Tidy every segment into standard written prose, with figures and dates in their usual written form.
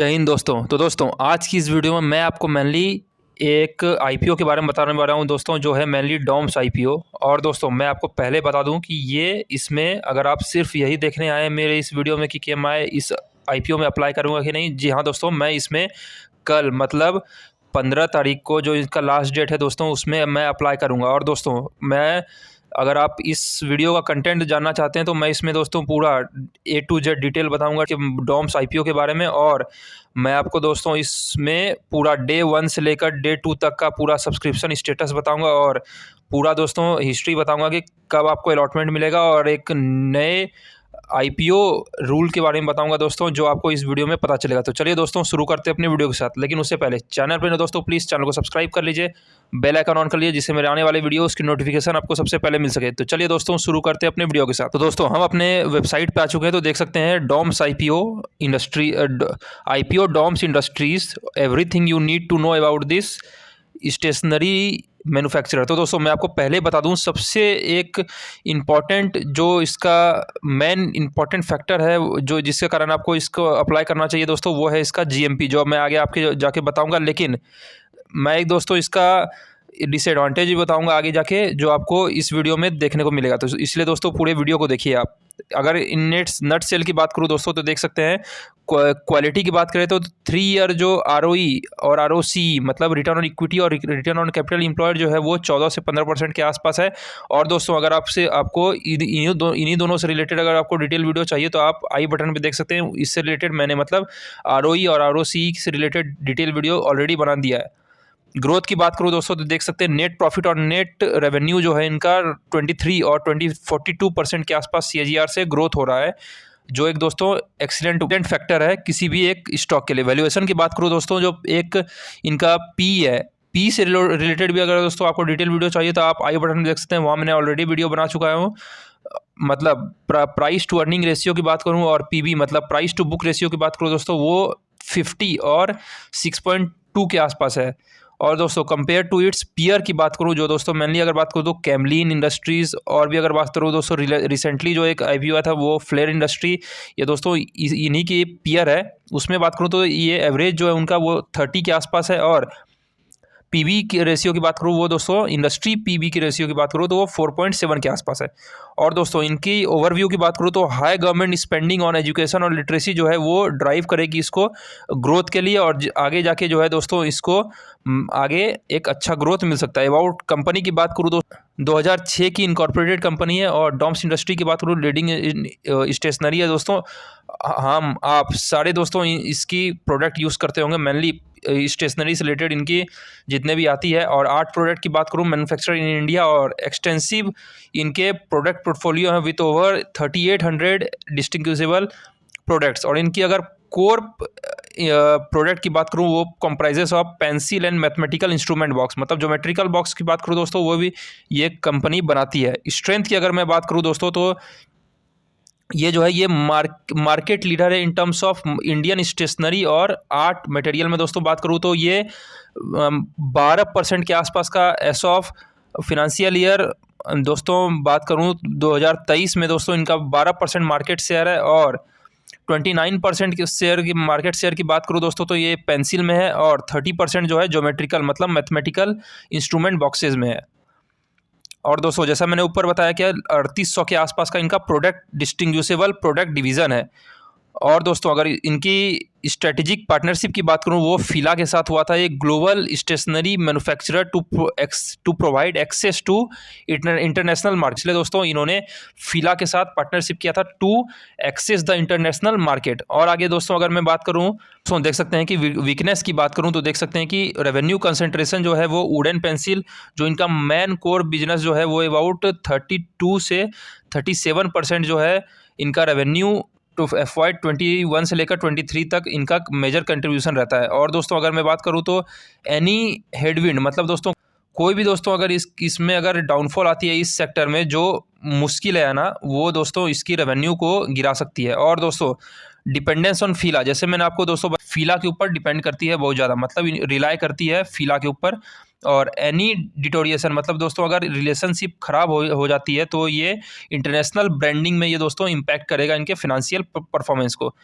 जय हिंद दोस्तों। तो दोस्तों आज की इस वीडियो में मैं आपको मेनली एक आईपीओ के बारे में बताने वाला हूं दोस्तों, जो है मेनली डॉम्स आईपीओ। और दोस्तों मैं आपको पहले बता दूं कि ये इसमें अगर आप सिर्फ यही देखने आए मेरे इस वीडियो में कि मैं इस आईपीओ में अप्लाई करूंगा कि नहीं, जी हाँ दोस्तों, मैं इसमें कल मतलब 15 तारीख को जो इसका लास्ट डेट है दोस्तों, उसमें मैं अप्लाई करूंगा। और दोस्तों मैं अगर आप इस वीडियो का कंटेंट जानना चाहते हैं तो मैं इसमें दोस्तों पूरा ए टू जेड डिटेल बताऊंगा कि डॉम्स आईपीओ के बारे में। और मैं आपको दोस्तों इसमें पूरा डे 1 से लेकर डे 2 तक का पूरा सब्सक्रिप्शन स्टेटस बताऊंगा और पूरा दोस्तों हिस्ट्री बताऊंगा कि कब आपको अलॉटमेंट मिलेगा, और एक नए आईपीओ रूल के बारे में बताऊंगा दोस्तों, जो आपको इस वीडियो में पता चलेगा। तो चलिए दोस्तों शुरू करते हैं अपने वीडियो के साथ। लेकिन उससे पहले चैनल पर ना दोस्तों, प्लीज़ चैनल को सब्सक्राइब कर लीजिए, बेल आइकन ऑन कर लीजिए, जिससे मेरे आने वाले वीडियोस की नोटिफिकेशन आपको सबसे पहले मिल सके। तो चलिए दोस्तों शुरू करते हैं अपने वीडियो के साथ। तो दोस्तों हम अपने वेबसाइट पे आ चुके हैं, तो देख सकते हैं DOMS IPO industry, IPO DOMS industries, everything you need to know about this stationery manufacturer. तो दोस्तों मैं आपको पहले बता दूं, सबसे एक इम्पॉर्टेंट जो इसका मेन इम्पॉर्टेंट फैक्टर है जो जिसके कारण आपको इसको अप्लाई करना चाहिए दोस्तों, वो है इसका जीएमपी, जो मैं आगे आपके जाके बताऊंगा। लेकिन मैं एक दोस्तों इसका डिसएडवांटेज भी बताऊंगा आगे जाके, जो आपको इस वीडियो में देखने को मिलेगा। तो इसलिए दोस्तों पूरे वीडियो को देखिए आप। अगर इन नट सेल की बात करूं दोस्तों, तो देख सकते हैं क्वालिटी की बात करें तो 3 ईयर जो आरओई और आरओसी मतलब रिटर्न ऑन इक्विटी और रिटर्न ऑन कैपिटल एम्प्लॉयड जो है वो 14 से 15% के आसपास है। और दोस्तों अगर आपको इन्हीं दोनों से रिलेटेड अगर आपको डिटेल वीडियो चाहिए तो आप आई बटन पे देख सकते हैं। इससे रिलेटेड मैंने मतलब आरओई और आरओसी से रिलेटेड डिटेल वीडियो ऑलरेडी बना दिया है। ग्रोथ की बात करूं दोस्तों, तो देख सकते हैं नेट प्रॉफिट और नेट रेवेन्यू जो है इनका 23 और 42% के आसपास सीएजीआर से ग्रोथ हो रहा है, जो एक दोस्तों एक्सीलेंट फैक्टर है किसी भी एक स्टॉक के लिए। वैल्यूएशन की बात करूं दोस्तों, जो एक इनका पी है, पी से रिलेटेड भी अगर दोस्तों आपको डिटेल वीडियो चाहिए तो आप आई बटन में देख सकते हैं, वहाँ मैंने ऑलरेडी वीडियो बना चुका हूँ। मतलब प्राइस टू अर्निंग रेशियो की बात करूँ और पीबी मतलब प्राइस टू बुक रेशियो की बात करूँ दोस्तों, वो 50 और 6.2 के आसपास है। और दोस्तों कंपेयर टू इट्स पीयर की बात करूं, जो दोस्तों मेनली अगर बात करूं तो कैमलिन इंडस्ट्रीज़, और भी अगर बात करूं दोस्तों रिसेंटली जो एक आईपीओ आया था वो फ्लेयर इंडस्ट्री, ये दोस्तों इन्हीं की पीयर है। उसमें बात करूं तो ये एवरेज जो है उनका वो 30 के आसपास है। और पीबी की रेशियो की बात करूँ वो दोस्तों इंडस्ट्री पीबी की रेशियो की बात करूँ तो वो 4.7 के आसपास है। और दोस्तों इनकी ओवरव्यू की बात करूँ तो high government spending on education और लिटरेसी जो है वो ड्राइव करेगी इसको ग्रोथ के लिए, और आगे जाके जो है दोस्तों इसको आगे एक अच्छा ग्रोथ मिल सकता है। अबाउट कंपनी की बात करूँ तो 2006 की इनकॉर्पोरेटेड कंपनी है। और डॉम्स इंडस्ट्री की बात करूँ लीडिंग स्टेशनरी है दोस्तों। हम आप सारे दोस्तों इसकी प्रोडक्ट यूज़ करते होंगे, मेनली स्टेशनरी से रिलेटेड इनकी जितने भी आती है। और 8 प्रोडक्ट की बात करूँ मैन्युफैक्चर इन इंडिया, और एक्सटेंसिव इनके प्रोडक्ट पोर्टफोलियो है विथ ओवर 3800 डिस्टिंग्विशेबल प्रोडक्ट्स। और इनकी अगर कोर प्रोडक्ट की बात करूँ वो comprises of pencil and mathematical instrument box, मतलब ज्योमेट्रिकल बॉक्स की बात करूँ दोस्तों वो भी ये कंपनी बनाती है। स्ट्रेंथ की अगर मैं बात करूँ दोस्तों, तो ये जो है ये मार्केट लीडर है in terms of Indian stationery और आर्ट मटेरियल में दोस्तों बात करूँ तो ये 12% के आसपास का एस ऑफ फिनेंशियल ईयर दोस्तों बात करूँ 2023 में दोस्तों इनका 12% मार्केट शेयर है। और 29% के शेयर की मार्केट शेयर की बात करूँ दोस्तों तो ये पेंसिल में है, और 30% जो है ज्योमेट्रिकल मतलब मैथमेटिकल इंस्ट्रूमेंट बॉक्सेज में है। और दोस्तों जैसा मैंने ऊपर बताया कि 3800 के आसपास का इनका प्रोडक्ट डिस्टिंग्विशेबल प्रोडक्ट डिवीज़न है। और दोस्तों अगर इनकी स्ट्रेटेजिक पार्टनरशिप की बात करूं वो फिला के साथ हुआ था, एक global stationery manufacturer to provide access to international market. इसलिए दोस्तों इन्होंने फिला के साथ पार्टनरशिप किया था to access the international market. और आगे दोस्तों अगर मैं बात करूं तो देख सकते हैं कि वीकनेस की बात करूं तो देख सकते हैं कि रेवेन्यू कंसंट्रेशन जो है वो वुडन पेंसिल, जो इनका मेन कोर बिजनेस जो है वो अबाउट 32 से 37% जो है इनका रेवेन्यू तो FY21 से लेकर 23 तक इनका मेजर कंट्रीब्यूशन रहता है। और दोस्तों अगर मैं बात करूं तो एनी हेडविंड मतलब दोस्तों कोई भी दोस्तों अगर इसमें अगर डाउनफॉल आती है इस सेक्टर में, जो मुश्किल है ना, वो दोस्तों इसकी रेवेन्यू को गिरा सकती है। और दोस्तों डिपेंडेंस ऑन फीला, जैसे मैंने आपको दोस्तों फीला के ऊपर डिपेंड करती है बहुत ज़्यादा, मतलब रिलाई करती है फीला के ऊपर। और एनी डिटोरिएशन मतलब दोस्तों अगर रिलेशनशिप ख़राब हो जाती है तो ये इंटरनेशनल ब्रांडिंग में ये दोस्तों इम्पैक्ट करेगा इनके फिनेंशियल परफॉर्मेंस को।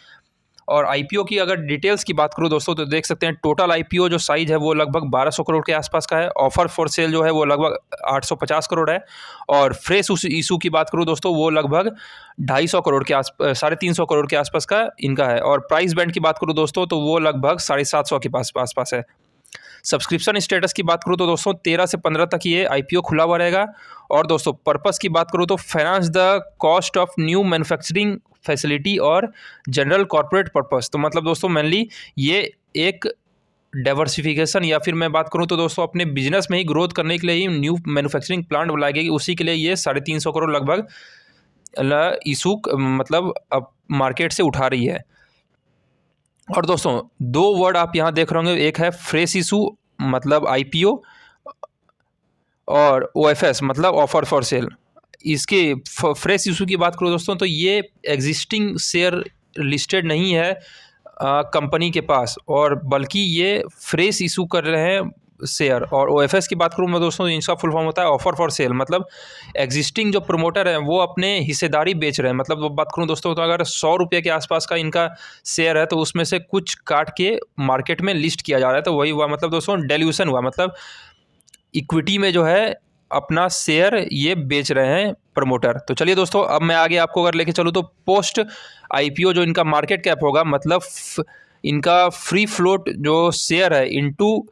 और आईपीओ की अगर डिटेल्स की बात करूँ दोस्तों तो देख सकते हैं टोटल आईपीओ जो साइज़ है वो लगभग 1200 करोड़ के आसपास का है। ऑफर फॉर सेल जो है वो लगभग 850 करोड़ है। और फ्रेश इशू की बात करूँ दोस्तों वो लगभग 250 करोड़ के 350 करोड़ के आसपास का इनका है। और प्राइस बैंड की बात करूँ दोस्तों तो वो लगभग 750 के आसपास है। सब्सक्रिप्शन स्टेटस की बात करूँ तो दोस्तों 13 से 15 तक ये आईपीओ खुला हुआ रहेगा। और दोस्तों पर्पस की बात करूँ तो finance the cost of new manufacturing facility और जनरल कॉर्पोरेट पर्पस। तो मतलब दोस्तों मेनली ये एक डाइवर्सिफिकेशन या फिर मैं बात करूँ तो दोस्तों अपने बिजनेस में ही ग्रोथ करने के लिए ही न्यू मैन्युफैक्चरिंग प्लांट लगाएगी, उसी के लिए ये 350 करोड़ लगभग इशू मतलब अब मार्केट से उठा रही है। और दोस्तों दो वर्ड आप यहाँ देख रहे होंगे, एक है फ्रेश इशू मतलब आईपीओ और ओएफएस मतलब ऑफर फॉर सेल। इसके फ्रेश इशू की बात करूँ दोस्तों तो ये एग्जिस्टिंग शेयर लिस्टेड नहीं है कंपनी के पास, और बल्कि ये फ्रेश इशू कर रहे हैं शेयर। और ओएफएस की बात करूँ मैं दोस्तों इसका फुल फॉर्म होता है ऑफर फॉर सेल, मतलब एग्जिस्टिंग जो प्रमोटर हैं वो अपने हिस्सेदारी बेच रहे हैं। मतलब बात करूँ दोस्तों तो अगर 100 रुपये के आसपास का इनका शेयर है तो उसमें से कुछ काट के मार्केट में लिस्ट किया जा रहा है, तो वही हुआ मतलब दोस्तों डेल्यूशन हुआ, मतलब इक्विटी में जो है अपना शेयर ये बेच रहे हैं प्रमोटर। तो चलिए दोस्तों अब मैं आगे आपको अगर लेके चलूँ तो पोस्ट आईपीओ जो इनका मार्केट कैप होगा, मतलब इनका फ्री फ्लोट जो शेयर है इनटू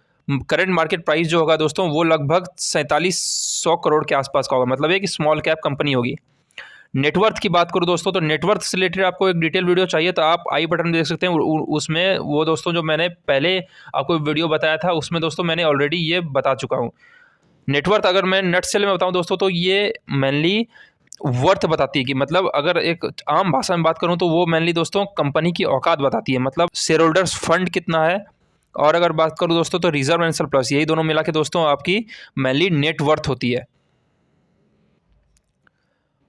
करंट मार्केट प्राइस जो होगा दोस्तों वो लगभग 4700 करोड़ के आसपास का होगा, मतलब एक स्मॉल कैप कंपनी होगी। नेटवर्थ की बात करूँ दोस्तों तो नेटवर्थ से रिलेटेड आपको एक डिटेल वीडियो चाहिए तो आप आई बटन में देख सकते हैं, उसमें वो दोस्तों जो मैंने पहले आपको वीडियो बताया था उसमें दोस्तों मैंने ऑलरेडी ये बता चुका हूँ। नेटवर्थ अगर मैं नट सेल में बताऊँ दोस्तों तो ये मेनली वर्थ बताती है कि मतलब अगर एक आम भाषा में बात करूँ तो वो मेनली दोस्तों कंपनी की औकात बताती है, मतलब शेयर होल्डर्स फंड कितना है। और अगर बात करूँ दोस्तों तो रिजर्व एंड सरप्लस, यही दोनों मिला के दोस्तों आपकी मेनली नेट वर्थ होती है।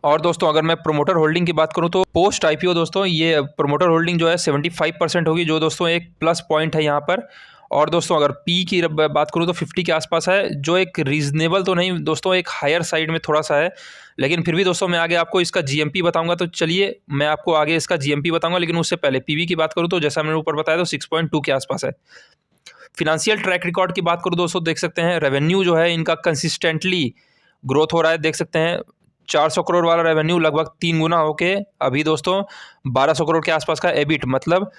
और दोस्तों अगर मैं प्रोमोटर होल्डिंग की बात करूं तो पोस्ट आईपीओ दोस्तों ये प्रोमोटर होल्डिंग जो है 75% होगी, जो दोस्तों एक प्लस पॉइंट है यहाँ पर। और दोस्तों अगर पी की बात करूं तो 50 के आसपास है, जो एक रीजनेबल तो नहीं दोस्तों, एक हायर साइड में थोड़ा सा है, लेकिन फिर भी दोस्तों मैं आगे आपको इसका जीएमपी बताऊंगा। तो चलिए मैं आपको आगे इसका जीएमपी बताऊंगा, लेकिन उससे पहले पीवी की बात करूँ तो जैसा मैंने ऊपर बताया तो 6.2 के आसपास है। फिनेंशियल ट्रैक रिकॉर्ड की बात करूँ दोस्तों देख सकते हैं रेवेन्यू जो है इनका कंसिस्टेंटली ग्रोथ हो रहा है, देख सकते हैं 400 करोड़ वाला रेवेन्यू लगभग 3 गुना होके अभी दोस्तों 1200 करोड़ के आसपास का एबिट, मतलब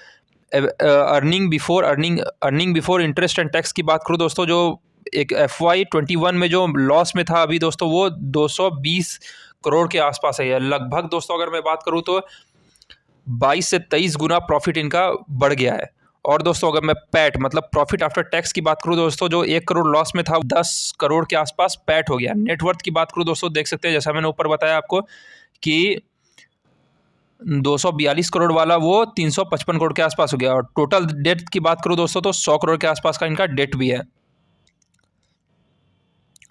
earning before interest and tax की बात करूँ दोस्तों जो एक FY21 में जो लॉस में था अभी दोस्तों वो 220 करोड़ के आसपास है। लगभग दोस्तों अगर मैं बात करूँ तो 22 से 23 गुना प्रॉफिट इनका बढ़ गया है। और दोस्तों अगर मैं पैट मतलब प्रॉफिट आफ्टर टैक्स की बात करूं दोस्तों जो 1 करोड़ लॉस में था 10 करोड़ के आसपास पैट हो गया। नेटवर्थ की बात करूं दोस्तों देख सकते हैं जैसा मैंने ऊपर बताया आपको कि 242 करोड़ वाला वो 355 करोड़ के आसपास हो गया। और टोटल डेट की बात करूं दोस्तों तो 100 करोड़ के आसपास का इनका डेट भी है।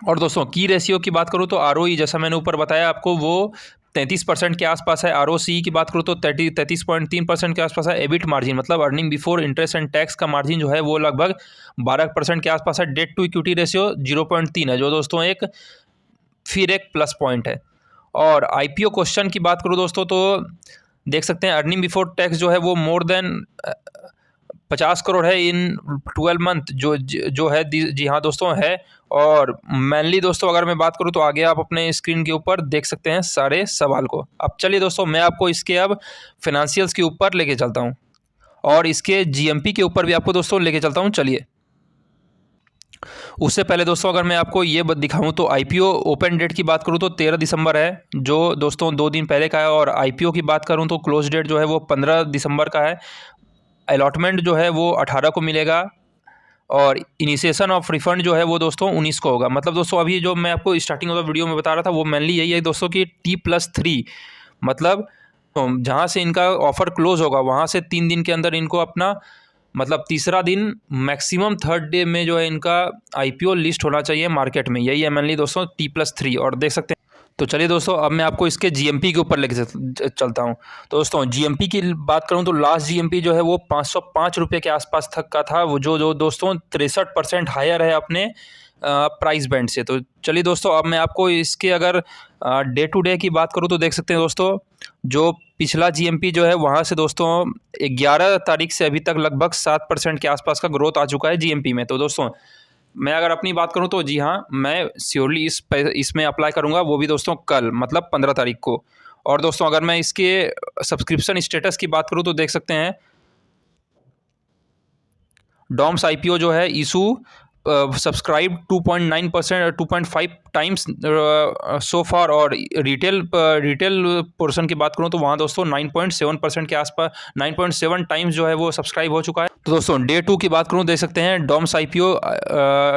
और दोस्तों की रेशियो की बात करूं तो ROE जैसा मैंने ऊपर बताया आपको वो 33% के आसपास है। ROCE की बात करूँ तो 33.3% के आसपास है। एबिट मार्जिन मतलब earning before interest and tax का मार्जिन जो है वो लगभग 12% के आसपास है। डेट टू इक्विटी रेशियो 0.3 है, जो दोस्तों एक फिर एक प्लस पॉइंट है। और IPO क्वेश्चन की बात करूँ दोस्तों तो देख सकते हैं अर्निंग बिफोर टैक्स जो है वो मोर देन 50 करोड़ है इन 12 मंथ जो है जी हाँ दोस्तों है। और मेनली दोस्तों अगर मैं बात करूं तो आगे आप अपने स्क्रीन के ऊपर देख सकते हैं सारे सवाल को। अब चलिए दोस्तों मैं आपको इसके अब फाइनेंशियल्स के ऊपर लेके चलता हूं और इसके जीएमपी के ऊपर भी आपको दोस्तों लेके चलता हूं। चलिए उससे पहले दोस्तों अगर मैं आपको ये दिखाऊं तो IPO ओपन डेट की बात करूं तो 13 दिसंबर है, जो दोस्तों 2 दिन पहले का है। और IPO की बात करूं तो क्लोज डेट जो है वो 15 दिसंबर का है। अलॉटमेंट जो है वो 18 को मिलेगा और इनिशिएशन ऑफ रिफंड जो है वो दोस्तों 19 को होगा। मतलब दोस्तों अभी जो मैं आपको स्टार्टिंग ऑफ द वीडियो में बता रहा था वो मेनली यही है दोस्तों कि T+3 मतलब जहाँ से इनका ऑफर क्लोज होगा वहाँ से 3 दिन के अंदर इनको अपना मतलब तीसरा दिन मैक्सिमम थर्ड डे में जो है इनका IPO लिस्ट होना चाहिए मार्केट में, यही है मेनली दोस्तों T+3। और देख सकते हैं तो चलिए दोस्तों, अब मैं आपको इसके जीएमपी के ऊपर लेके चलता हूँ। तो दोस्तों जीएमपी की बात करूँ तो लास्ट जीएमपी जो है वो 505 रुपये के आसपास तक का था, वो जो दोस्तों 63% हायर है अपने प्राइस बैंड से। तो चलिए दोस्तों, अब मैं आपको इसके अगर डे टू डे की बात करूँ तो देख सकते हैं दोस्तों, जो पिछला जीएमपी जो है वहाँ से दोस्तों 11 तारीख से अभी तक लगभग 7% के आसपास का ग्रोथ आ चुका है जीएमपी में। तो दोस्तों मैं अगर अपनी बात करूं तो जी हाँ, मैं श्योरली इसमें अप्लाई करूंगा, वो भी दोस्तों कल, मतलब 15 तारीख को। और दोस्तों अगर मैं इसके सब्सक्रिप्शन स्टेटस की बात करूं तो देख सकते हैं, डॉम्स आईपीओ जो है इशू सब्सक्राइब 2.9%, 2.5 टाइम्स सो फार। और रिटेल पोर्शन की बात करूं तो वहाँ दोस्तों 9.7% के आसपास, 9.7 टाइम्स जो है वो सब्सक्राइब हो चुका है। तो दोस्तों डे 2 की बात करूं देख सकते हैं, डॉम्स आईपीओ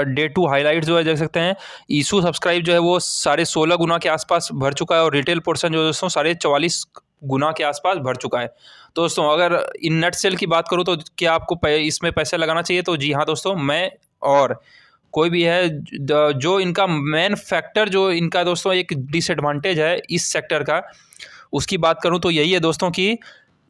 डे 2 हाईलाइट जो है देख सकते हैं, इशू सब्सक्राइब जो है वो 16.5 गुना के आसपास भर चुका है, और रिटेल पोर्शन जो दोस्तों 44.5 गुना के आसपास भर चुका है। तो दोस्तों अगर इन नेट सेल की बात करूं तो क्या आपको इसमें पैसे लगाना चाहिए? तो जी हाँ दोस्तों, मैं और कोई भी है जो इनका मेन फैक्टर, जो इनका दोस्तों एक डिसएडवांटेज है इस सेक्टर का, उसकी बात करूं तो यही है दोस्तों कि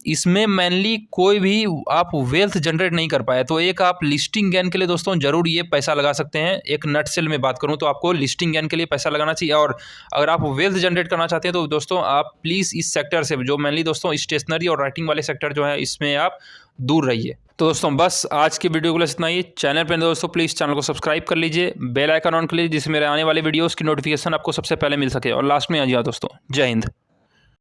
इसमें मेनली कोई भी आप वेल्थ जनरेट नहीं कर पाए। तो एक आप लिस्टिंग गेन के लिए दोस्तों जरूर ये पैसा लगा सकते हैं। एक नट सेल में बात करूं तो आपको लिस्टिंग गेन के लिए पैसा लगाना चाहिए, और अगर आप वेल्थ जनरेट करना चाहते हैं तो दोस्तों आप प्लीज़ इस सेक्टर से, जो मेनली दोस्तों स्टेशनरी और राइटिंग वाले सेक्टर जो है, इसमें आप दूर रहिए। तो दोस्तों बस आज की वीडियो के लिए इतना ही। चैनल पर दोस्तों प्लीज़ चैनल को सब्सक्राइब कर लीजिए, बेल आइकन ऑन कर लीजिए, जिससे मेरे आने वाले वीडियोज़ की नोटिफिकेशन आपको सबसे पहले मिल सके। और लास्ट में आ जाए दोस्तों, जय हिंद।